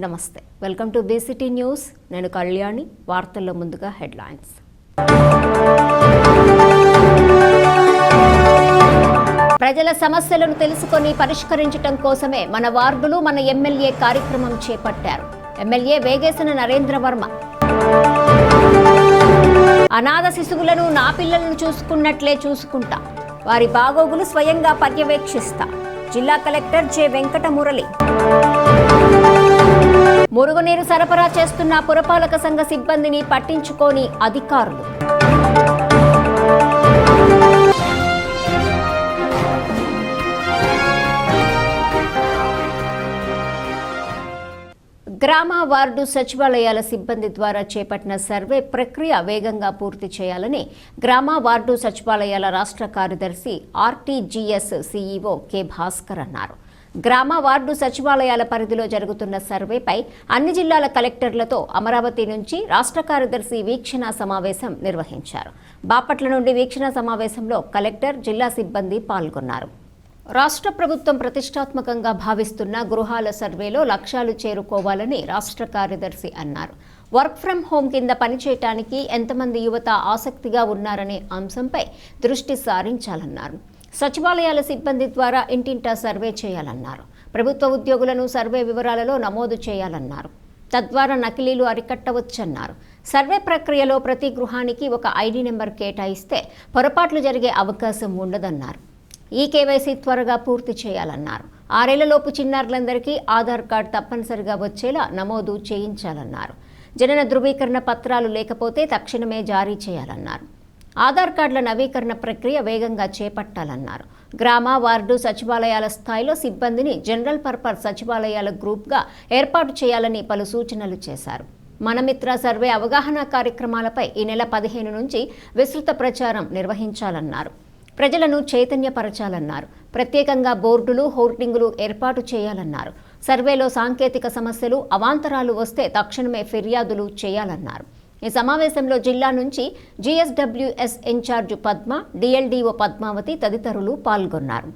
నమస్తే, welcome to BCT news. నేను కళ్యాణి. వార్తల్లో ముందుగా హెడ్లైన్స్. ప్రజల సమస్యలను తెలుసుకొని పరిష్కరించడం కోసమే మన వార్డులు మన ఎమ్మెల్యే కార్యక్రమం చేపట్టారు. ఎమ్మెల్యే వేగేసిన నరేంద్ర వర్మ. అనాథ శిశువులను నా పిల్లలను చూసుకున్నట్లే చూసుకుంటా, వారి బాగోగులు స్వయంగా పర్యవేక్షిస్తా. జిల్లా కలెక్టర్ జె వెంకట మురళి. మురుగునీరు సరఫరా చేస్తున్న పురపాలక సంఘ సిబ్బందిని పట్టించుకోని అధికారులు. గ్రామ వార్డు సచివాలయాల సిబ్బంది ద్వారా చేపట్టిన సర్వే ప్రక్రియ వేగంగా పూర్తి చేయాలని గ్రామ వార్డు సచివాలయాల రాష్ట్ర కార్యదర్శి ఆర్టీజీఎస్ సీఈఓ కె భాస్కర్ అన్నారు. గ్రామ వార్డు సచివాలయాల పరిధిలో జరుగుతున్న సర్వేపై అన్ని జిల్లాల కలెక్టర్లతో అమరావతి నుంచి రాష్ట్ర కార్యదర్శి వీక్షణ సమావేశం నిర్వహించారు. బాపట్ల నుండి వీక్షణ సమావేశంలో కలెక్టర్, జిల్లా సిబ్బంది పాల్గొన్నారు. రాష్ట్ర ప్రభుత్వం ప్రతిష్టాత్మకంగా భావిస్తున్న గృహాల సర్వేలో లక్ష్యాలు చేరుకోవాలని రాష్ట్ర కార్యదర్శి అన్నారు. వర్క్ ఫ్రం హోం కింద పనిచేయటానికి ఎంతమంది యువత ఆసక్తిగా ఉన్నారనే అంశంపై దృష్టి సారించాలన్నారు. సచివాలయాల సిబ్బంది ద్వారా ఇంటింటా సర్వే చేయాలన్నారు. ప్రభుత్వ ఉద్యోగులను సర్వే వివరాలలో నమోదు చేయాలన్నారు. తద్వారా నకిలీలు అరికట్టవచ్చన్నారు. సర్వే ప్రక్రియలో ప్రతి గృహానికి ఒక ఐడి నెంబర్ కేటాయిస్తే పొరపాట్లు జరిగే అవకాశం ఉండదన్నారు. ఈ కేవైసీ త్వరగా పూర్తి చేయాలన్నారు. 6 ఏళ్లలోపు చిన్నారులందరికీ ఆధార్ కార్డు తప్పనిసరిగా వచ్చేలా నమోదు చేయించాలన్నారు. జనన ధృవీకరణ పత్రాలు లేకపోతే తక్షణమే జారీ చేయాలన్నారు. ఆధార్ కార్డుల నవీకరణ ప్రక్రియ వేగంగా చేపట్టాలన్నారు. గ్రామ వార్డు సచివాలయాల స్థాయిలో సిబ్బందిని జనరల్ పర్పస్ సచివాలయాల గ్రూప్గా ఏర్పాటు చేయాలని పలు సూచనలు చేశారు. మనమిత్ర సర్వే అవగాహన కార్యక్రమాలపై ఈ నెల 15 నుంచి విస్తృత ప్రచారం నిర్వహించాలన్నారు. ప్రజలను చైతన్యపరచాలన్నారు. ప్రత్యేకంగా బోర్డులు, హోర్డింగులు ఏర్పాటు చేయాలన్నారు. సర్వేలో సాంకేతిక సమస్యలు, అవాంతరాలు వస్తే తక్షణమే ఫిర్యాదులు చేయాలన్నారు. ఈ సమావేశంలో జిల్లా నుంచి జీఎస్డబ్ల్యూఎస్ ఇన్ఛార్జ్ పద్మ, డిఎల్డీఓ పద్మావతి తదితరులు పాల్గొన్నారు.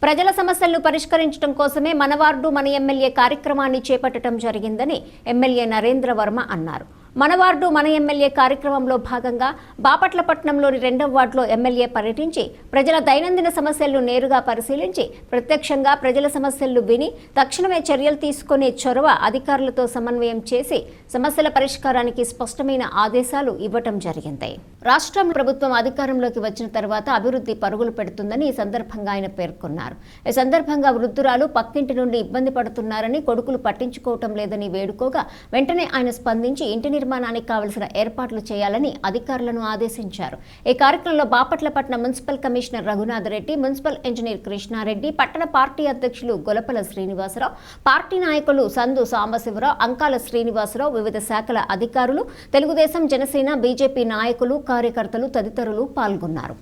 ప్రజల సమస్యలను పరిష్కరించడం కోసమే మన వార్డు మన ఎమ్మెల్యే కార్యక్రమాన్ని చేపట్టడం జరిగిందని ఎమ్మెల్యే నరేంద్ర వర్మ అన్నారు. మన వార్డు మన ఎమ్మెల్యే కార్యక్రమంలో భాగంగా బాపట్లపట్నంలోని 2వ వార్డులో ఎమ్మెల్యే పర్యటించి ప్రజల దైనందిన సమస్యలను నేరుగా పరిశీలించి ప్రత్యక్షంగా ప్రజల సమస్యలను విని తక్షణమే చర్యలు తీసుకునే చొరవ అధికారులతో సమన్వయం చేసి సమస్యల పరిష్కారానికి స్పష్టమైన ఆదేశాలు ఇవ్వటం జరిగింది. రాష్ట్రం ప్రభుత్వం అధికారంలోకి వచ్చిన తర్వాత అభివృద్ధి పరుగులు పెడుతుందని ఈ సందర్భంగా ఆయన పేర్కొన్నారు. ఈ సందర్భంగా వృద్ధురాలు పక్కింటి నుండి ఇబ్బంది పడుతున్నారని, కొడుకులు పట్టించుకోవటం లేదని వేడుకోగా వెంటనే ఆయన స్పందించి ఇంటి నిర్మాణానికి కావలసిన ఏర్పాట్లు చేయాలని అధికారులను ఆదేశించారు. ఈ కార్యక్రమంలో Bapatlapatnam municipal commissioner Raghunath Reddy, municipal engineer Krishna Reddy, పట్టణ పార్టీ అధ్యక్షులు గొలపల శ్రీనివాసరావు, పార్టీ నాయకులు సందు సాంబశివరావు, అంకాల శ్రీనివాసరావు, వివిధ శాఖల అధికారులు, తెలుగుదేశం, జనసేన, బీజేపీ నాయకులు, కార్యకర్తలు తదితరులు పాల్గొన్నారు.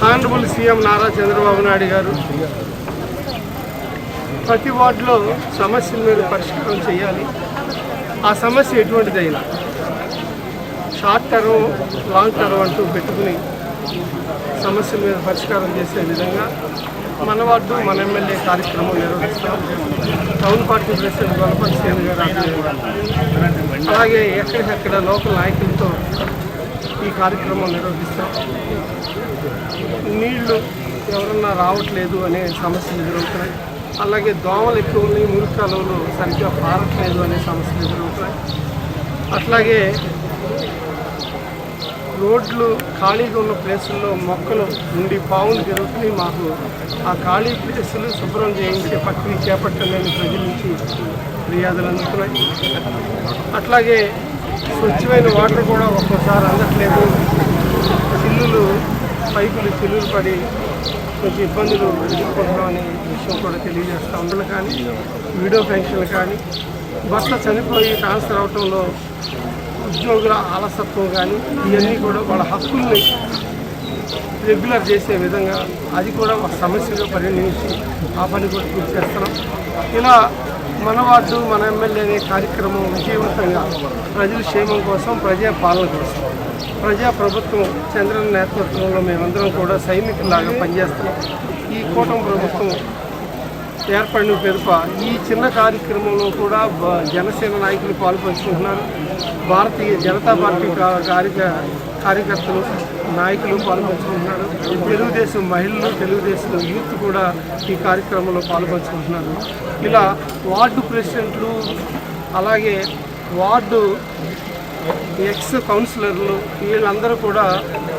ఆనరబుల్ సీఎం నారా చంద్రబాబు నాయుడు గారు ప్రతి వార్డులో సమస్యల మీద పరిష్కారం చేయాలి. ఆ సమస్య ఎటువంటిదైనా షార్ట్ టర్మ్, లాంగ్ టర్మ్ అంటూ పెట్టుకుని సమస్యల మీద పరిష్కారం చేసే విధంగా మన వార్డు మన ఎమ్మెల్యే కార్యక్రమం నిర్వహిస్తాం. Town party president Golapalli Srinu గారు అలాగే ఎక్కడికక్కడ లోకల్ నాయకులతో ఈ కార్యక్రమం నిర్వహిస్తాం. నీళ్లు ఎవరన్నా రావట్లేదు అనే సమస్యలు ఎదురవుతున్నాయి. అలాగే దోమలు ఎక్కువ ఉన్నాయి, మురికి కాలువలు సరిగ్గా పారట్లేదు అనే సమస్యలు ఎదురవుతున్నాయి. అట్లాగే రోడ్లు ఖాళీగా ఉన్న ప్లేసుల్లో మొక్కలు ఉండి పావులు జరుగుతున్నాయి. మాకు ఆ ఖాళీ ప్లేసులు శుభ్రం చేయించే ప్రక్రియ చేపట్టలేని ప్రజల నుంచి ఫిర్యాదులు అందుతున్నాయి. అట్లాగే స్వచ్ఛమైన వాటర్ కూడా ఒక్కోసారి అందట్లేదు. చిల్లులు, పైపులు చిల్లులు పడి కొంచెం ఇబ్బందులు ఎదుర్కొంటున్నామనే విషయం కూడా తెలియజేస్తూ ఉండాలి. కానీ వీడియో పెన్షన్లు కానీ, భర్త చనిపోయి ట్రాన్స్ఫర్ అవటంలో ఉద్యోగుల ఆలసత్వం కానీ, ఇవన్నీ కూడా వాళ్ళ హక్కుల్ని రెగ్యులర్ చేసే విధంగా అది కూడా ఒక సమస్యగా పరిగణించి ఆ పని కూడా పూర్తి చేస్తున్నాం. ఇలా మన వార్డు మన ఎమ్మెల్యే అనే కార్యక్రమం విజయవంతంగా ప్రజల క్షేమం కోసం, ప్రజా పాలన కోసం, ప్రజాప్రభుత్వం చంద్రబాబు నేతృత్వంలో మేమందరం కూడా సైనికుల్లాగా పనిచేస్తున్నాం. ఈ కూటమి ప్రభుత్వం ఏర్పడిన పిదప ఈ చిన్న కార్యక్రమంలో కూడా జనసేన నాయకులు పాల్పంచుకుంటున్నారు. భారతీయ జనతా పార్టీ కార్యకర్తలు నాయకులు పాల్పంచుకుంటున్నారు. తెలుగుదేశం మహిళలు, తెలుగుదేశం యూత్ కూడా ఈ కార్యక్రమంలో పాల్పంచుకుంటున్నారు. ఇలా వార్డు ప్రెసిడెంట్లు, అలాగే వార్డు ఎక్స్ కౌన్సిలర్లు వీళ్ళందరూ కూడా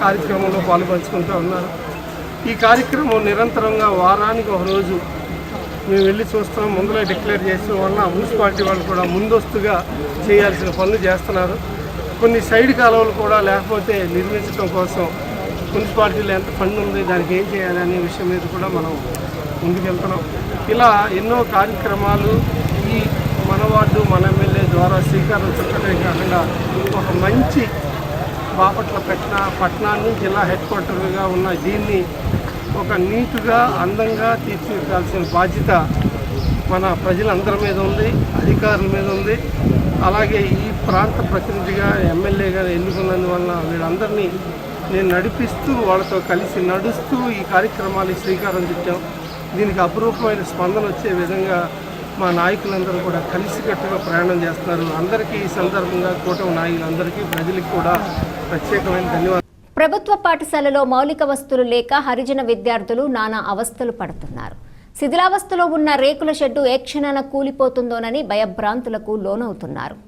కార్యక్రమంలో పాల్పంచుకుంటూ ఉన్నారు. ఈ కార్యక్రమం నిరంతరంగా వారానికి ఒక రోజు మేము వెళ్ళి చూస్తున్నాం. ముందులో డిక్లేర్ చేసిన వలన మున్సిపాలిటీ వాళ్ళు కూడా ముందస్తుగా చేయాల్సిన పనులు చేస్తున్నారు. కొన్ని సైడ్ కాలువలు కూడా లేకపోతే నిర్మించడం కోసం మున్సిపాలిటీలో ఎంత ఫండ్ ఉంది, దానికి ఏం చేయాలి అనే విషయం మీద కూడా మనం ముందుకెళ్తున్నాం. ఇలా ఎన్నో కార్యక్రమాలు ఈ మన వార్డు మన ఎమ్మెల్యే ద్వారా శ్రీకారం చుట్టమే కాకుండా ఒక మంచి బాపట్ల పట్టణాన్ని జిల్లా హెడ్ క్వార్టర్గా ఉన్న దీన్ని ఒక నీటుగా అందంగా తీర్చిదిద్దాల్సిన బాధ్యత మన ప్రజలందరి మీద ఉంది, అధికారుల మీద ఉంది. అలాగే ఈ ప్రాంత ప్రతినిధిగా ఎమ్మెల్యేగా ఎన్నుకున్నందువలన వీళ్ళందరినీ నేను నడిపిస్తూ వాళ్ళతో కలిసి నడుస్తూ ఈ కార్యక్రమాలు శ్రీకారం చుట్టాం. దీనికి అపురూపమైన స్పందన వచ్చే విధంగా మా నాయకులందరూ కూడా కలిసికట్టుగా ప్రయాణం చేస్తున్నారు. అందరికీ ఈ సందర్భంగా కూటమి నాయకులందరికీ, ప్రజలకు కూడా ప్రత్యేకమైన ధన్యవాదాలు. ప్రభుత్వ పాఠశాలలో మౌలిక వస్తువులు లేక హరిజన విద్యార్థులు నానా అవస్థలు పడుతున్నారు. శిథిలావస్థలో ఉన్న రేకుల షెడ్డు ఏ క్షణాన కూలిపోతుందోనని భయభ్రాంతులకు లోనవుతున్నారు.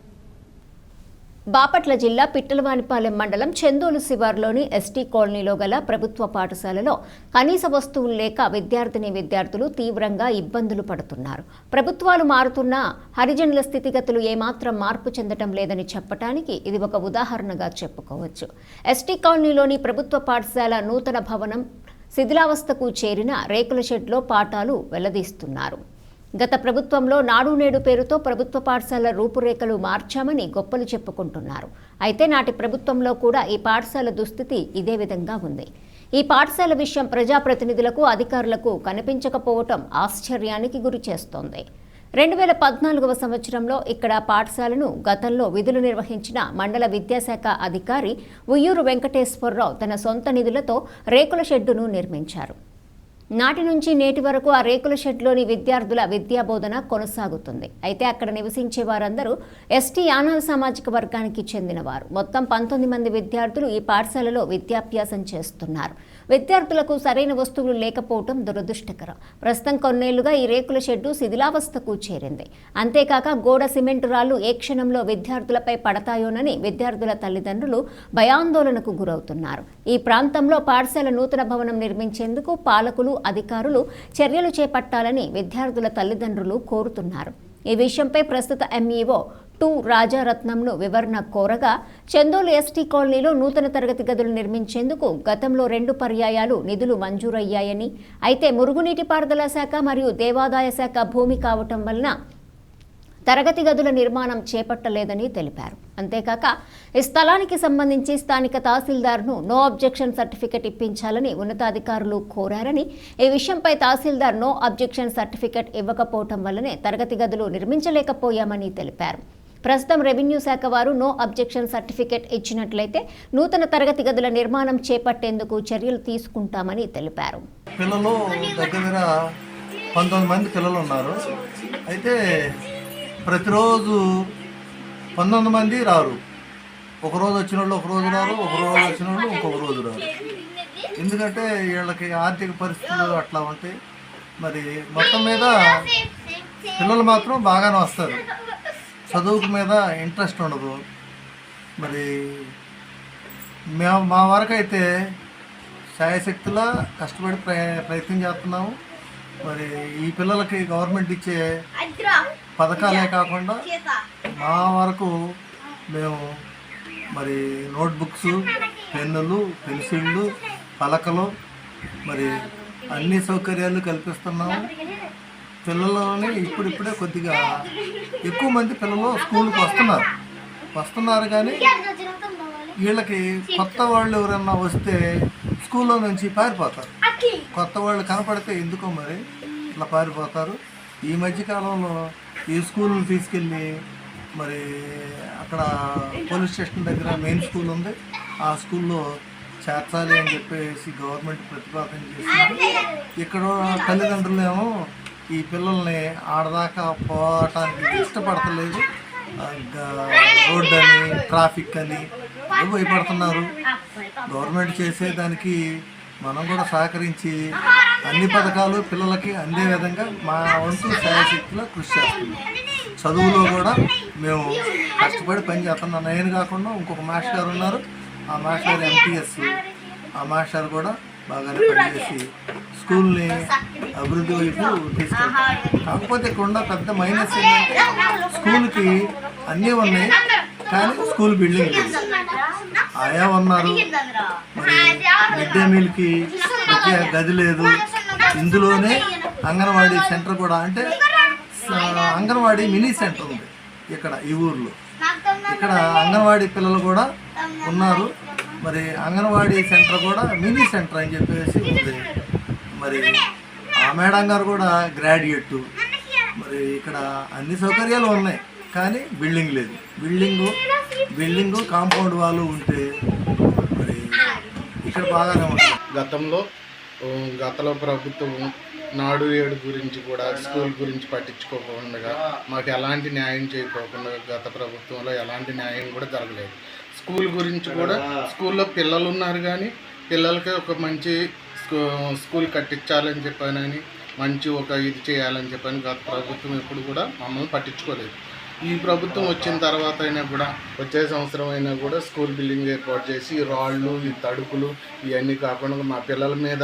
బాపట్ల జిల్లా పిట్టలవానిపాలెం మండలం చందోలు శివార్లోని ఎస్టీ కాలనీలో గల ప్రభుత్వ పాఠశాలలో కనీస వస్తువులు లేక విద్యార్థులు తీవ్రంగా ఇబ్బందులు పడుతున్నారు. ప్రభుత్వాలు మారుతున్నా హరిజనుల స్థితిగతులు ఏమాత్రం మార్పు చెందటం లేదని చెప్పటానికి ఇది ఒక ఉదాహరణగా చెప్పుకోవచ్చు. ఎస్టీ కాలనీలోని ప్రభుత్వ పాఠశాల నూతన భవనం శిథిలావస్థకు చేరిన రేకుల షెడ్లో పాఠాలు వెల్లదీస్తున్నారు. గత ప్రభుత్వంలో నాడు నేడు పేరుతో ప్రభుత్వ పాఠశాల రూపురేఖలు మార్చామని గొప్పలు చెప్పుకుంటున్నారు. అయితే నాటి ప్రభుత్వంలో కూడా ఈ పాఠశాల దుస్థితి ఇదే విధంగా ఉంది. ఈ పాఠశాల విషయం ప్రజాప్రతినిధులకు, అధికారులకు కనిపించకపోవటం ఆశ్చర్యానికి గురి చేస్తోంది. 2014వ సంవత్సరంలో ఇక్కడ పాఠశాలను గతంలో విధులు నిర్వహించిన మండల విద్యాశాఖ అధికారి ఉయ్యూరు వెంకటేశ్వరరావు తన సొంత నిధులతో రేకుల షెడ్డును నిర్మించారు. నాటి నుంచి నేటి వరకు ఆ రేకుల షెడ్లోని విద్యార్థుల విద్యాబోధన కొనసాగుతుంది. అయితే అక్కడ నివసించే వారందరూ ఎస్టీ యానాల సామాజిక వర్గానికి చెందినవారు. మొత్తం 19 మంది విద్యార్థులు ఈ పాఠశాలలో విద్యాభ్యాసం చేస్తున్నారు. విద్యార్థులకు సరైన వస్తువులు లేకపోవడం దురదృష్టకరం. ప్రస్తుతం కొన్నేళ్లుగా ఈ రేకుల షెడ్డు శిథిలావస్థకు చేరింది. అంతేకాక గోడ సిమెంటు రాళ్లు ఏ క్షణంలో విద్యార్థులపై పడతాయోనని విద్యార్థుల తల్లిదండ్రులు భయాందోళనకు గురవుతున్నారు. ఈ ప్రాంతంలో పాఠశాల నూతన భవనం నిర్మించేందుకు పాలకులు, అధికారులు చర్యలు చేపట్టాలని విద్యార్థుల తల్లిదండ్రులు కోరుతున్నారు. ఈ విషయంపై ప్రస్తుత ఎంఈఓ 2 రాజారత్నంను వివరణ కోరగా, చందోలు ఎస్టీ కాలనీలో నూతన తరగతి గదులు నిర్మించేందుకు గతంలో 2 పర్యాయాలు నిధులు మంజూరయ్యాయని, అయితే మురుగునీటి పారుదల శాఖ మరియు దేవాదాయ శాఖ భూమి కావటం వలన తరగతి గదుల నిర్మాణం చేపట్టలేదని తెలిపారు. అంతేకాక ఈ స్థలానికి సంబంధించి స్థానిక తహసీల్దార్ను నో అబ్జెక్షన్ సర్టిఫికెట్ ఇప్పించాలని ఉన్నతాధికారులు కోరారని, ఈ విషయంపై తహసీల్దార్ నో అబ్జెక్షన్ సర్టిఫికెట్ ఇవ్వకపోవటం వల్లనే తరగతి గదులు నిర్మించలేకపోయామని తెలిపారు. ప్రస్తుతం రెవెన్యూ శాఖ వారు నో అబ్జెక్షన్ సర్టిఫికెట్ ఇచ్చినట్లయితే నూతన తరగతి గదుల నిర్మాణం చేపట్టేందుకు చర్యలు తీసుకుంటామని తెలిపారు. పిల్లలు దగ్గర 19 మంది పిల్లలు ఉన్నారు. అయితే ప్రతిరోజు 19 మంది రారు. ఒకరోజు వచ్చిన వాళ్ళు ఒకరోజు రారు, ఒకరోజు వచ్చిన వాళ్ళు ఇంకొక రోజు రారు. ఎందుకంటే వీళ్ళకి ఆర్థిక పరిస్థితులు అట్లా ఉంటాయి. మరి మొత్తం మీద పిల్లలు మాత్రం బాగానే వస్తారు. చదువుకు మీద ఇంట్రెస్ట్ ఉండదు. మరి మా వరకు అయితే శాయశక్తిలా కష్టపడి ప్రయత్నం చేస్తున్నాము. మరి ఈ పిల్లలకి గవర్నమెంట్ ఇచ్చే పథకాలే కాకుండా మా వరకు మేము మరి నోట్బుక్స్, పెన్నులు, పెన్సిళ్ళు, పలకలు మరి అన్ని సౌకర్యాలు కల్పిస్తున్నాము. పిల్లలని ఇప్పుడిప్పుడే కొద్దిగా ఎక్కువ మంది పిల్లలు స్కూల్కి వస్తున్నారు కానీ వీళ్ళకి కొత్త వాళ్ళు ఎవరన్నా వస్తే స్కూల్లో నుంచి పారిపోతారు. కొత్త వాళ్ళు కనపడితే ఎందుకో మరి ఇట్లా పారిపోతారు. ఈ మధ్యకాలంలో ఈ స్కూల్ని తీసుకెళ్ళి మరి అక్కడ పోలీస్ స్టేషన్ దగ్గర మెయిన్ స్కూల్ ఉంది, ఆ స్కూల్లో చేర్చాలి అని చెప్పేసి గవర్నమెంట్ ప్రతిపాదన చేసింది. ఇక్కడ తల్లిదండ్రులు ఏమో ఈ పిల్లల్ని ఆడదాకా పోవటానికి ఇష్టపడతలేదు. రోడ్ అని, ట్రాఫిక్ అని భయపడుతున్నారు. గవర్నమెంట్ చేసేదానికి మనం కూడా సహకరించి అన్ని పథకాలు పిల్లలకి అందే విధంగా మా వంతు శాయశక్తిలో కృషి చేస్తున్నాం. చదువులో కూడా మేము కష్టపడి పని చేస్తున్నాం. నేను కాకుండా ఇంకొక మాస్టర్ గారు ఉన్నారు. ఆ మాస్టర్ గారు MTS. ఆ మాస్టర్ కూడా బాగానే పనిచేసి స్కూల్ని అభివృద్ధి వైపు తీసుకెళ్తారు. కాకపోతే ఇక్కడ ఉన్న పెద్ద మైనస్ ఏంటంటే స్కూల్కి అన్నీ ఉన్నాయి కానీ స్కూల్ బిల్డింగ్ లేదు. ఆయా ఉన్నారు, మరి మిడ్ డే మీల్కి ప్రత్యేక గది లేదు. ఇందులోనే అంగన్వాడీ సెంటర్ కూడా, అంటే అంగన్వాడీ మినీ సెంటర్ ఉంది ఇక్కడ ఈ ఊర్లో. ఇక్కడ అంగన్వాడీ పిల్లలు కూడా ఉన్నారు. మరి అంగన్వాడీ సెంటర్ కూడా మినీ సెంటర్ అని చెప్పేసి ఉంది. మరి ఆ మేడం గారు కూడా గ్రాడ్యుయేట్. మరి ఇక్కడ అన్ని సౌకర్యాలు ఉన్నాయి కానీ బిల్డింగ్ లేదు. బిల్డింగు కాంపౌండ్ వాళ్ళు ఉంటే మరి ఇక్కడ బాగానే ఉంటుంది. గతంలో ప్రభుత్వం నాడు ఏడు గురించి కూడా స్కూల్ గురించి పట్టించుకోకుండా మాకు ఎలాంటి న్యాయం చేయకోకుండా గత ప్రభుత్వంలో ఎలాంటి న్యాయం కూడా జరగలేదు. స్కూల్ గురించి కూడా స్కూల్లో పిల్లలు ఉన్నారు కానీ పిల్లలకి ఒక మంచి స్కూల్ కట్టించాలని చెప్పానని, మంచి ఒక ఇది చేయాలని చెప్పని గత ప్రభుత్వం ఎప్పుడు కూడా మమ్మల్ని పట్టించుకోలేదు. ఈ ప్రభుత్వం వచ్చిన తర్వాత అయినా కూడా వచ్చే సంవత్సరం అయినా కూడా స్కూల్ బిల్డింగ్ ఏర్పాటు చేసి రాళ్ళు, ఈ తడుపులు ఇవన్నీ కాకుండా మా పిల్లల మీద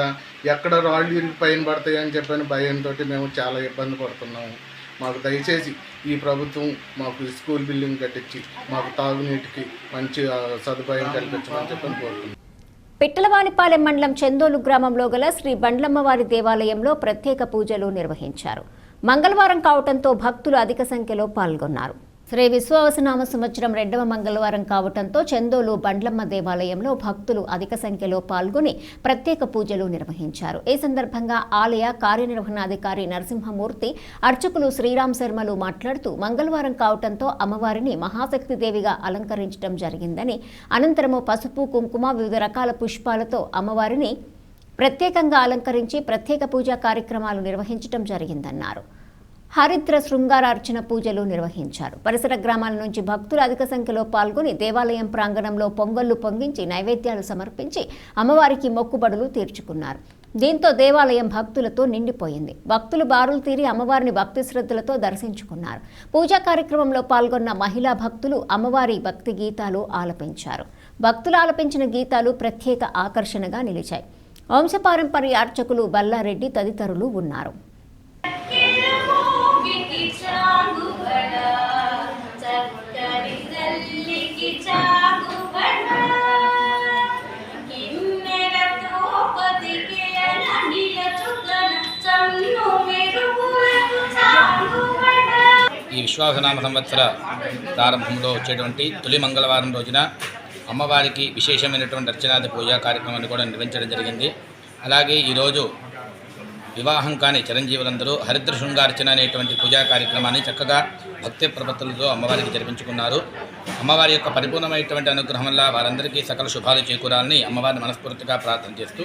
ఎక్కడ రాళ్ళు ఇరిగి పైన పడతాయని చెప్పని భయంతో మేము చాలా ఇబ్బంది పడుతున్నాము. మాకు దయచేసి ఈ ప్రభుత్వం మాకు స్కూల్ బిల్డింగ్ కట్టించి మాకు తాగునీటికి మంచి సదుపాయం కల్పించమని చెప్పని కోరుతున్నాం. పిట్టలవానిపాలెం మండలం చందోలు గ్రామంలో గల శ్రీ బండ్లమ్మవారి దేవాలయంలో ప్రత్యేక పూజలు నిర్వహించారు. మంగళవారం కావటంతో భక్తులు అధిక సంఖ్యలో పాల్గొన్నారు. శ్రీ విశ్వావసనామ సంవత్సరం 2వ మంగళవారం కావటంతో చందోలు బండ్లమ్మ దేవాలయంలో భక్తులు అధిక సంఖ్యలో పాల్గొని ప్రత్యేక పూజలు నిర్వహించారు. ఈ సందర్భంగా ఆలయ కార్యనిర్వహణాధికారి నరసింహమూర్తి, అర్చకులు శ్రీరామ్ శర్మలు మాట్లాడుతూ మంగళవారం కావటంతో అమ్మవారిని మహాశక్తిదేవిగా అలంకరించడం జరిగిందని, అనంతరము పసుపు, కుంకుమ, వివిధ రకాల పుష్పాలతో అమ్మవారిని ప్రత్యేకంగా అలంకరించి ప్రత్యేక పూజా కార్యక్రమాలు నిర్వహించడం జరిగిందన్నారు. హరిద్ర శృంగారార్చన పూజలు నిర్వహించారు. పరిసర గ్రామాల నుంచి భక్తులు అధిక సంఖ్యలో పాల్గొని దేవాలయం ప్రాంగణంలో పొంగళ్లు పొంగించి నైవేద్యాలు సమర్పించి అమ్మవారికి మొక్కుబడులు తీర్చుకున్నారు. దీంతో దేవాలయం భక్తులతో నిండిపోయింది. భక్తులు బారులు తీరి అమ్మవారిని భక్తి శ్రద్ధలతో దర్శించుకున్నారు. పూజా కార్యక్రమంలో పాల్గొన్న మహిళా భక్తులు అమ్మవారి భక్తి గీతాలు ఆలపించారు. భక్తులు ఆలపించిన గీతాలు ప్రత్యేక ఆకర్షణగా నిలిచాయి. వంశపారంపర్య అర్చకులు బల్లారెడ్డి తదితరులు ఉన్నారు. ఈ విశ్వావసనామ సంవత్సర ప్రారంభంలో వచ్చేటువంటి తొలి మంగళవారం రోజున అమ్మవారికి విశేషమైనటువంటి అర్చనాది పూజా కార్యక్రమాన్ని కూడా నిర్వహించడం జరిగింది. అలాగే ఈరోజు వివాహం కాని చిరంజీవులందరూ హరిద్ర శృంగార్చన అనేటువంటి పూజా కార్యక్రమాన్ని చక్కగా భక్తి ప్రపత్తులతో అమ్మవారికి జరిపించుకున్నారు. అమ్మవారి యొక్క పరిపూర్ణమైనటువంటి అనుగ్రహం వల్ల వారందరికీ సకల శుభాలు చేకూరాలని అమ్మవారిని మనస్ఫూర్తిగా ప్రార్థన చేస్తూ,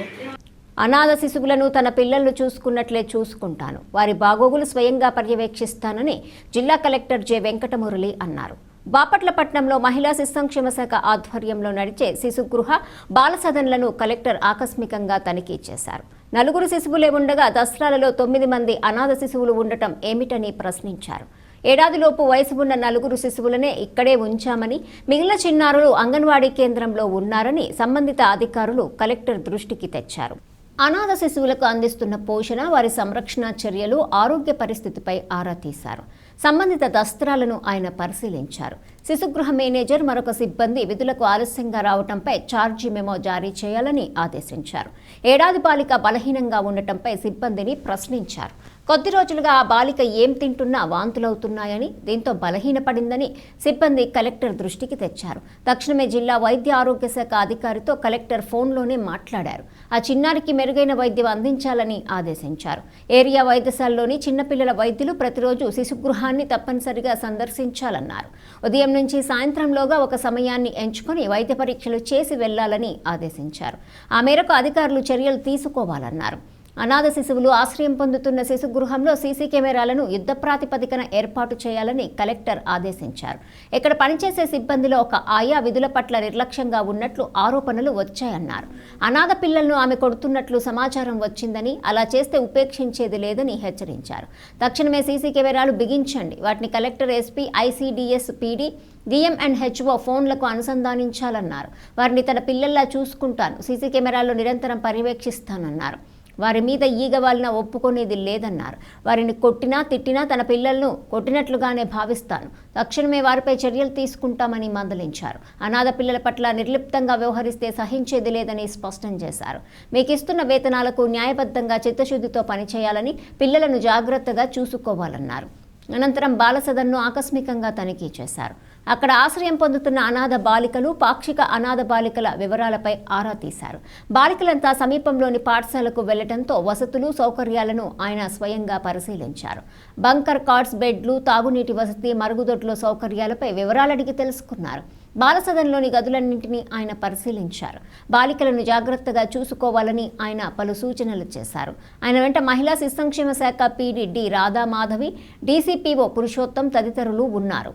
అనాథ శిశువులను తన పిల్లలను చూసుకున్నట్లే చూసుకుంటాను, వారి బాగోగులు స్వయంగా పర్యవేక్షిస్తానని జిల్లా కలెక్టర్ జె వెంకటమురళి అన్నారు. బాపట్లపట్నంలో మహిళా శిశు సంక్షేమ శాఖ ఆధ్వర్యంలో నడిచే శిశుగృహ, బాల సదన్లను కలెక్టర్ ఆకస్మికంగా తనిఖీ చేశారు. 4 శిశువులే ఉండగా దసరాలలో 9 మంది అనాథ శిశువులు ఉండటం ఏమిటని ప్రశ్నించారు. ఏడాదిలోపు వయసు ఉన్న 4 శిశువులనే ఇక్కడే ఉంచామని, మిగిలిన చిన్నారులు అంగన్వాడీ కేంద్రంలో ఉన్నారని సంబంధిత అధికారులు కలెక్టర్ దృష్టికి తెచ్చారు. అనాథ శిశువులకు అందిస్తున్న పోషణ, వారి సంరక్షణ చర్యలు, ఆరోగ్య పరిస్థితిపై ఆరా తీశారు. సంబంధిత దస్త్రాలను ఆయన పరిశీలించారు. శిశుగృహ మేనేజర్, మరొక సిబ్బంది విధులకు ఆలస్యంగా రావడంపై ఛార్జీ మెమో జారీ చేయాలని ఆదేశించారు. ఏడాది బాలిక బలహీనంగా ఉండటంపై సిబ్బందిని ప్రశ్నించారు. కొద్ది రోజులుగా ఆ బాలిక ఏం తింటున్నా వాంతులవుతున్నాయని, దీంతో బలహీనపడిందని సిబ్బంది కలెక్టర్ దృష్టికి తెచ్చారు. తక్షణమే జిల్లా వైద్య ఆరోగ్య శాఖ అధికారితో కలెక్టర్ ఫోన్లోనే మాట్లాడారు. ఆ చిన్నారికి మెరుగైన వైద్యం అందించాలని ఆదేశించారు. ఏరియా వైద్యశాలలోని చిన్నపిల్లల వైద్యులు ప్రతిరోజు శిశుగృహాన్ని తప్పనిసరిగా సందర్శించాలన్నారు. ఉదయం నుంచి సాయంత్రంలోగా ఒక సమయాన్ని ఎంచుకొని వైద్య పరీక్షలు చేసి వెళ్లాలని ఆదేశించారు. ఆ మేరకు అధికారులు చర్యలు తీసుకోవాలన్నారు. అనాథ శిశువులు ఆశ్రయం పొందుతున్న శిశు గృహంలో సీసీ కెమెరాలను యుద్ధ ప్రాతిపదికన ఏర్పాటు చేయాలని కలెక్టర్ ఆదేశించారు. ఇక్కడ పనిచేసే సిబ్బందిలో ఒక ఆయా విధుల పట్ల నిర్లక్ష్యంగా ఉన్నట్లు ఆరోపణలు వచ్చాయన్నారు. అనాథ పిల్లలను ఆమె కొడుతున్నట్లు సమాచారం వచ్చిందని, అలా చేస్తే ఉపేక్షించేది లేదని హెచ్చరించారు. తక్షణమే సీసీ కెమెరాలు బిగించండి, వాటిని collector, SP, ICDS, PD, DMNHO ఫోన్లకు అనుసంధానించాలన్నారు. వారిని తన పిల్లల్లా చూసుకుంటాను, సీసీ కెమెరాల్లో నిరంతరం పర్యవేక్షిస్తానన్నారు. వారి మీద ఈగ వాలిన ఒప్పుకునేది లేదన్నారు. వారిని కొట్టినా తిట్టినా తన పిల్లలను కొట్టినట్లుగానే భావిస్తాను, తక్షణమే వారిపై చర్యలు తీసుకుంటామని మందలించారు. అనాథ పిల్లల పట్ల నిర్లిప్తంగా వ్యవహరిస్తే సహించేది లేదని స్పష్టం చేశారు. మీకు ఇస్తున్న వేతనాలకు న్యాయబద్ధంగా చిత్తశుద్ధితో పనిచేయాలని, పిల్లలను జాగ్రత్తగా చూసుకోవాలన్నారు. అనంతరం బాలసదన్ను ఆకస్మికంగా తనిఖీ చేశారు. అక్కడ ఆశ్రయం పొందుతున్న అనాథ బాలికలు, పాక్షిక అనాథ బాలికల వివరాలపై ఆరా తీశారు. బాలికలంతా సమీపంలోని పాఠశాలకు వెళ్లడంతో వసతులు, సౌకర్యాలను ఆయన స్వయంగా పరిశీలించారు. బంకర్ కార్డ్స్, బెడ్లు, తాగునీటి వసతి, మరుగుదొడ్ల సౌకర్యాలపై వివరాలడిగి తెలుసుకున్నారు. బాలసదన్లోని గదులన్నింటినీ ఆయన పరిశీలించారు. బాలికలను జాగ్రత్తగా చూసుకోవాలని ఆయన పలు సూచనలు చేశారు. ఆయన వెంట మహిళా శిశు సంక్షేమ శాఖ PD D Radhamadhavi, DCPO Purushottam తదితరులు ఉన్నారు.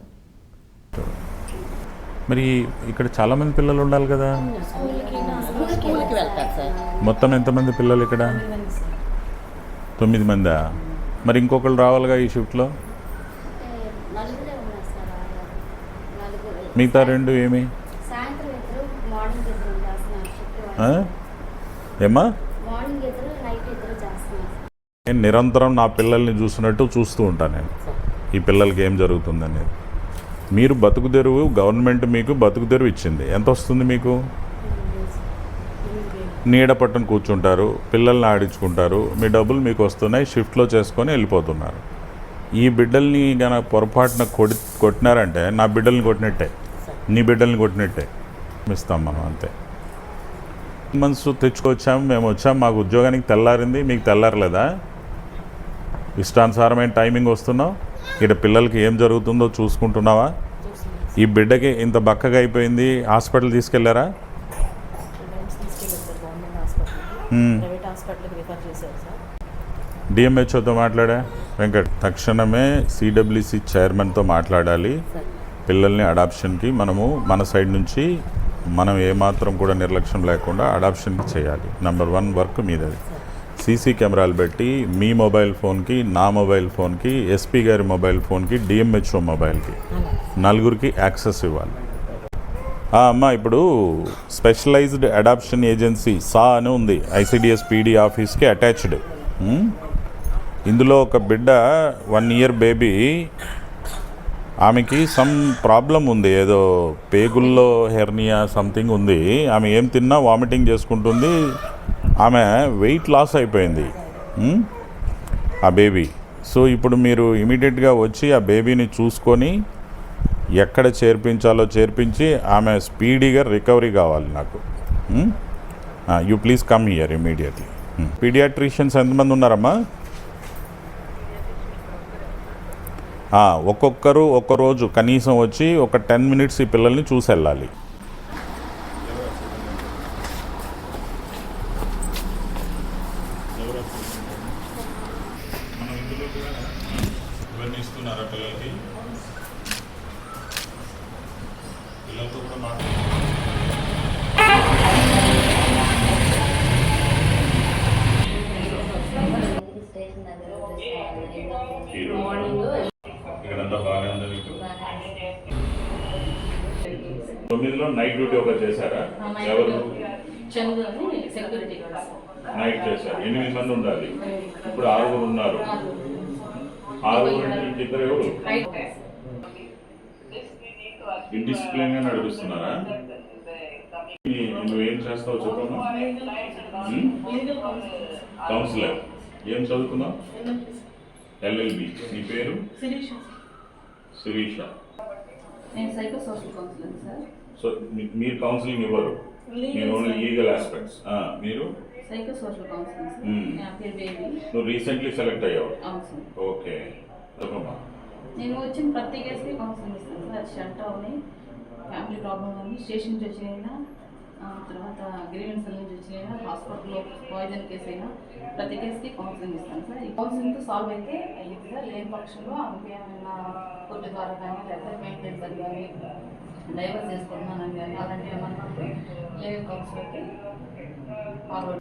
మరి ఇక్కడ చాలా మంది పిల్లలు ఉండాలి కదా, మొత్తం ఎంతమంది పిల్లలు ఇక్కడ? 9 మందా? మరి ఇంకొకళ్ళు రావాలిగా ఈ షిఫ్ట్లో? మిగతా 2 ఏమి? ఏమ్మా? నేను నిరంతరం నా పిల్లల్ని చూసినట్టు చూస్తూ ఉంటాను. నేను ఈ పిల్లలకి ఏం జరుగుతుందనేది. మీరు బతుకు తెరువు, గవర్నమెంట్ మీకు బతుకు తెరువు ఇచ్చింది. ఎంత వస్తుంది మీకు? నీడ పట్టును కూర్చుంటారు, పిల్లల్ని ఆడించుకుంటారు, మీ డబ్బులు మీకు వస్తున్నాయి, షిఫ్ట్లో చేసుకొని వెళ్ళిపోతున్నారు. ఈ బిడ్డల్ని కనుక పొరపాటున కొట్టినారంటే నా బిడ్డల్ని కొట్టినట్టే, నీ బిడ్డల్ని కొట్టినట్టే ఇస్తాం మనం. అంతే. మనసు తెచ్చుకొచ్చాము, మేము వచ్చాము, మాకు ఉద్యోగానికి తెల్లారింది, మీకు తెల్లారలేదా? ఇష్టానుసారమైన టైమింగ్ వస్తున్నావు, ఇక్కడ పిల్లలకి ఏం జరుగుతుందో చూసుకుంటున్నావా? ఈ బిడ్డకి ఇంత బక్కగా అయిపోయింది, హాస్పిటల్ తీసుకెళ్లారా? DMHOతో మాట్లాడా వెంకట్? తక్షణమే CWC చైర్మన్తో మాట్లాడాలి. పిల్లల్ని అడాప్షన్కి మనము మన సైడ్ నుంచి మనం ఏమాత్రం కూడా నిర్లక్ష్యం లేకుండా అడాప్షన్కి చేయాలి. Number 1 work మీదది. సీసీ కెమెరాలు పెట్టి మీ మొబైల్ ఫోన్కి, నా మొబైల్ ఫోన్కి, ఎస్పీ గారి మొబైల్ ఫోన్కి, DMHO మొబైల్కి 4 యాక్సెస్ ఇవ్వాలి. అమ్మ, ఇప్పుడు స్పెషలైజ్డ్ అడాప్షన్ ఏజెన్సీ SA అని ఉంది, ICDS PD ఆఫీస్కి అటాచ్డ్. ఇందులో ఒక బిడ్డ 1 year బేబీ, ఆమెకి సమ్ ప్రాబ్లం ఉంది, ఏదో పేగుల్లో హెర్నియా సంథింగ్ ఉంది. ఆమె ఏం తిన్నా వామిటింగ్ చేసుకుంటుంది. ఆమె వెయిట్ లాస్ అయిపోయింది ఆ బేబీ. సో ఇప్పుడు మీరు ఇమీడియట్గా వచ్చి ఆ బేబీని చూసుకొని ఎక్కడ చేర్పించాలో చేర్పించి ఆమె స్పీడీగా రికవరీ కావాలి నాకు. You please come here immediately. Paediatricians ఎంతమంది ఉన్నారమ్మా? ఒక్కొక్కరు ఒక్కరోజు కనీసం వచ్చి ఒక 10 minutes ఈ పిల్లల్ని చూసి వెళ్ళాలి. ఇస్తున్నారా పిల్లలకి? పిల్లలతో కూడా ఇక్కడంతా బాగానే ఉంది మీకు? 9లో నైట్ డ్యూటీ ఒకటి చేశారా? ఎవరు నైట్ చేశారు? 8 మంది ఉండాలి, ఇప్పుడు 6 ఉన్నారు. 6 అంటే ఇద్దరు ఎవరు? ఇండిసిప్లిన్ గా నడిపిస్తున్నారా? నువ్వేం చేస్తావు చెప్పమ్మా? కౌన్సిలర్. ఏం చదువుతున్నావు? LLB. నీ పేరు? శిరీష. సో మీరు కౌన్సిలింగ్ ఇవ్వరు, మీరు ఓన్లీ లీగల్ ఆస్పెక్ట్స్. మీరు నువ్వు రీసెంట్లీ సెలెక్ట్ అయ్యావు? ఓకే. నేను వచ్చిన ప్రతి కేసుకి కౌన్సిలింగ్ ఇస్తాను సార్. షంట్ అవని, ఫ్యామిలీ ప్రాబ్లమ్ ఉంది, స్టేషన్ నుంచి వచ్చిన తర్వాత గ్రీవెన్స్ నుంచి వచ్చిన హాస్పిటల్లో పాయిజన్ కేసు అయినా ప్రతి కేసుకి కౌన్సిలింగ్ ఇస్తాను సార్. ఈ కౌన్సిలింగ్తో సాల్వ్ అయితే అయ్యింది సార్. లేని పక్షంలో ఆమెకి ఏమైనా కోర్టు ద్వారా కానీ లేకపోతే మెయింటెనెన్స్ అని కానీ డైవర్స్ చేసుకుంటున్నానని కానీ అలాంటివి ఏమన్నా లేని కౌన్సిలర్కి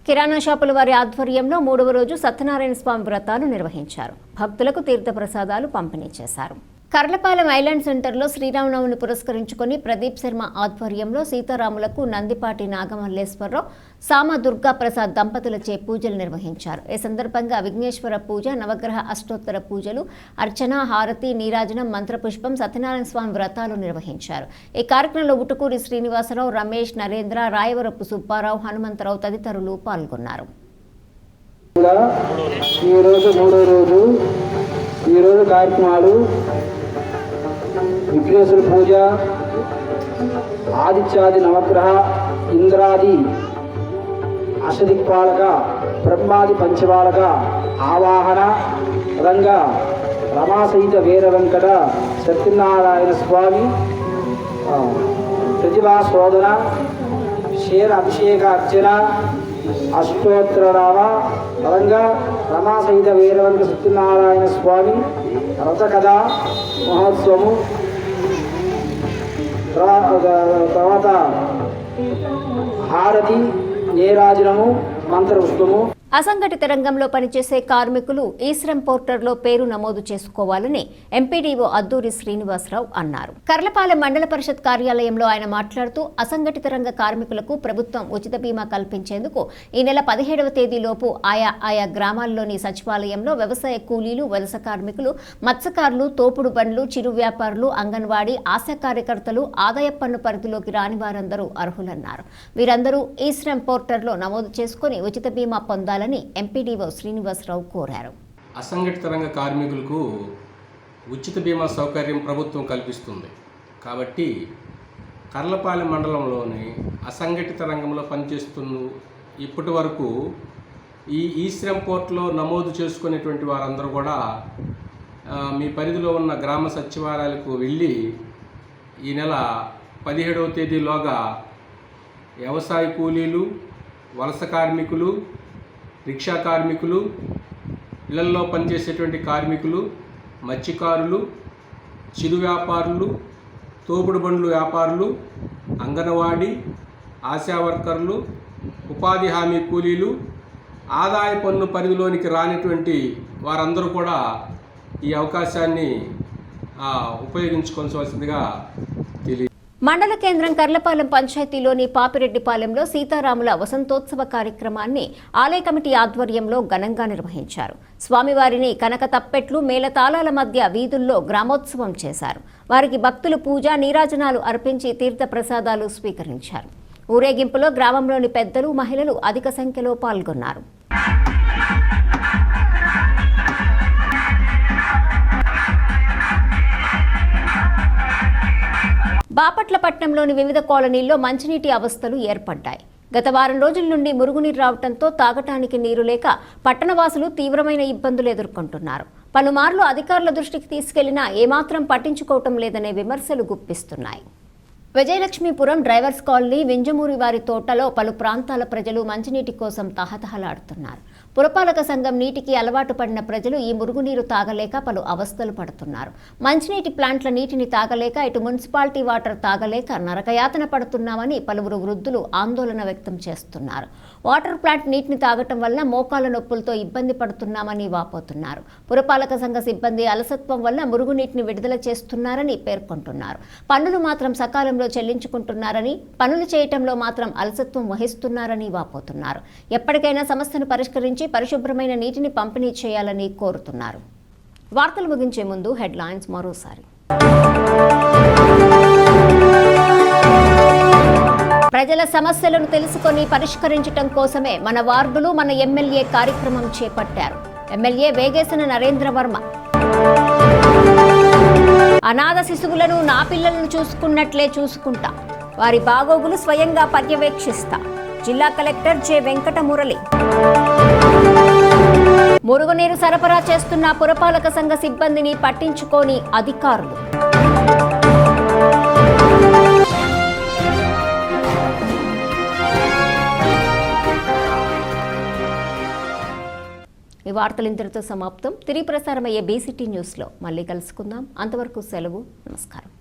కిరాణా షాపుల వారి ఆధ్వర్యంలో 3వ రోజు సత్యనారాయణ స్వామి వ్రతాలు నిర్వహించారు. భక్తులకు తీర్థప్రసాదాలు పంపిణీ చేశారు. కర్లపాలెం ఐలాండ్ సెంటర్లో శ్రీరామనవమిని పురస్కరించుకొని ప్రదీప్ శర్మ ఆధ్వర్యంలో సీతారాములకు నందిపాటి నాగమల్లేశ్వరరావు, సామ దుర్గా ప్రసాద్ దంపతులచే పూజలు నిర్వహించారు. ఈ సందర్భంగా విఘ్నేశ్వర పూజ, నవగ్రహ అష్టోత్తర పూజలు, అర్చన, హారతి, నీరాజనం, మంత్రపుష్పం, సత్యనారాయణ స్వామి వ్రతాలు నిర్వహించారు. ఈ కార్యక్రమంలో ఉటుకూరి శ్రీనివాసరావు, రమేష్, నరేంద్ర, రాయవరపు సుబ్బారావు, హనుమంతరావు తదితరులు పాల్గొన్నారు. ఈరోజు కార్యక్రమాలు విఘ్నేశ్వర పూజ, ఆదిత్యాది నవగ్రహ, ఇంద్రాది అష్టదిక్పాలక, బ్రహ్మాది పంచబాలక ఆవాహన రంగ, రమాసహిత వీర వెంకట సత్యనారాయణ స్వామి ప్రతిభా శోధన, క్షీర అభిషేక అర్చన, అష్టోత్తరరావ రంగ, రమాసహిత వీరవంక సత్యనారాయణ స్వామి రథకథ మహోత్సవము, తర్వాత హారతి, నీరాజనము, మంత్రపుష్పము. అసంఘటిత రంగంలో పనిచేసే కార్మికులు ఈశ్రమ్ పోర్టర్లో పేరు నమోదు చేసుకోవాలని ఎంపీడీఓ అద్దూరి శ్రీనివాసరావు అన్నారు. కర్లపాలెం మండల పరిషత్ కార్యాలయంలో ఆయన మాట్లాడుతూ అసంఘటిత రంగ కార్మికులకు ప్రభుత్వం ఉచిత బీమా కల్పించేందుకు ఈ నెల 17వ తేదీలోపు ఆయా గ్రామాల్లోని సచివాలయంలో వ్యవసాయ కూలీలు, వలస కార్మికులు, మత్స్యకారులు, తోపుడు బండ్లు, చిరు వ్యాపారులు, అంగన్వాడీ, ఆశా కార్యకర్తలు, ఆదాయ పన్ను పరిధిలోకి రాని వారందరూ అర్హులన్నారు. వీరందరూ ఈశ్రమ్ పోర్టర్లో నమోదు చేసుకుని ఉచిత బీమా పొందాలని ఎంపీడీఓ శ్రీనివాసరావు కోరారు. అసంఘటిత రంగ కార్మికులకు ఉచిత బీమా సౌకర్యం ప్రభుత్వం కల్పిస్తుంది. కాబట్టి కర్లపాలెం మండలంలోని అసంఘటిత రంగంలో పనిచేస్తున్న ఇప్పటి వరకు ఈ ఈశ్రమ్ పోర్ట్లో నమోదు చేసుకునేటువంటి వారందరూ కూడా మీ పరిధిలో ఉన్న గ్రామ సచివాలయాలకు వెళ్ళి ఈ నెల 17వ తేదీలోగా వ్యవసాయ కూలీలు, వలస కార్మికులు, రిక్షా కార్మికులు, ఇళ్లల్లో పనిచేసేటువంటి కార్మికులు, మత్స్యకారులు, చిరు వ్యాపారులు, తోపుడు బండ్లు వ్యాపారులు, అంగన్వాడీ, ఆశా వర్కర్లు, ఉపాధి హామీ కూలీలు, ఆదాయ పన్ను పరిధిలోనికి రానిటువంటి వారందరూ కూడా ఈ అవకాశాన్ని ఉపయోగించుకోవాల్సిందిగా తెలియదు. మండల కేంద్రం కర్లపాలెం పంచాయతీలోని పాపిరెడ్డిపాలెంలో సీతారాముల వసంతోత్సవ కార్యక్రమాన్ని ఆలయ కమిటీ ఆధ్వర్యంలో ఘనంగా నిర్వహించారు. స్వామివారిని కనక తప్పెట్లు, మేళతాళాల మధ్య వీధుల్లో గ్రామోత్సవం చేశారు. వారికి భక్తులు పూజ, నీరాజనాలు అర్పించి తీర్థ ప్రసాదాలు స్వీకరించారు. ఊరేగింపులో గ్రామంలోని పెద్దలు, మహిళలు అధిక సంఖ్యలో పాల్గొన్నారు. బాపట్ల పట్టణంలోని వివిధ కాలనీల్లో మంచినీటి అవస్థలు ఏర్పడ్డాయి. గత వారం రోజుల నుండి మురుగునీరు రావడంతో తాగటానికి నీరు లేక పట్టణవాసులు తీవ్రమైన ఇబ్బందులు ఎదుర్కొంటున్నారు. పలుమార్లు అధికారుల దృష్టికి తీసుకెళ్లినా ఏమాత్రం పట్టించుకోవటం లేదనే విమర్శలు గుప్పిస్తున్నాయి. విజయలక్ష్మీపురం డ్రైవర్స్ కాలనీ, వింజమూరి వారి తోటలో పలు ప్రాంతాల ప్రజలు మంచినీటి కోసం తహతహలాడుతున్నారు. పురపాలక సంఘం నీటికి అలవాటు పడిన ప్రజలు ఈ మురుగునీరు తాగలేక పలు అవస్థలు పడుతున్నారు. మంచినీటి ప్లాంట్ల నీటిని తాగలేక, ఇటు మున్సిపాలిటీ వాటర్ తాగలేక నరకయాతన పడుతున్నామని పలువురు వృద్ధులు ఆందోళన వ్యక్తం చేస్తున్నారు. వాటర్ ప్లాంట్ నీటిని తాగటం వల్ల మోకాళ్ల నొప్పులతో ఇబ్బంది పడుతున్నామని వాపోతున్నారు. పురపాలక సంఘ సిబ్బంది అలసత్వం వల్ల మురుగునీటిని విడుదల చేస్తున్నారని పేర్కొంటున్నారు. పన్నులు మాత్రం సకాలంలో చెల్లించుకుంటున్నారని, పనులు చేయటంలో మాత్రం అలసత్వం వహిస్తున్నారని వాపోతున్నారు. ఎప్పటికైనా సమస్యను పరిష్కరించి పరిశుభ్రమైన నీటిని పంపిణీ చేయాలని కోరుతున్నారు. వార్తలు ముగించే ముందు హెడ్లైన్స్ మరోసారి. ప్రజల సమస్యలను తెలుసుకొని పరిష్కరించడం కోసమే మన వార్డులు మన ఎమ్మెల్యే కార్యక్రమం చేపట్టారు. ఎమ్మెల్యే వేగేసిన నరేంద్ర వర్మ. అనాథ శిశువులను నా పిల్లలను చూసుకున్నట్లే చూసుకుంటా, వారి బాగోగులు స్వయంగా పర్యవేక్షిస్తా. జిల్లా కలెక్టర్ జె వెంకట మురళి. మురుగునీరు సరఫరా చేస్తున్న పురపాలక సంఘ సిబ్బందిని పట్టించుకోని అధికారులు. ఈ వార్తలు ఇంతటితో సమాప్తం. తిరిగి ప్రసారమయ్యే బీసీటీ న్యూస్లో మళ్ళీ కలుసుకుందాం. అంతవరకు సెలవు. నమస్కారం.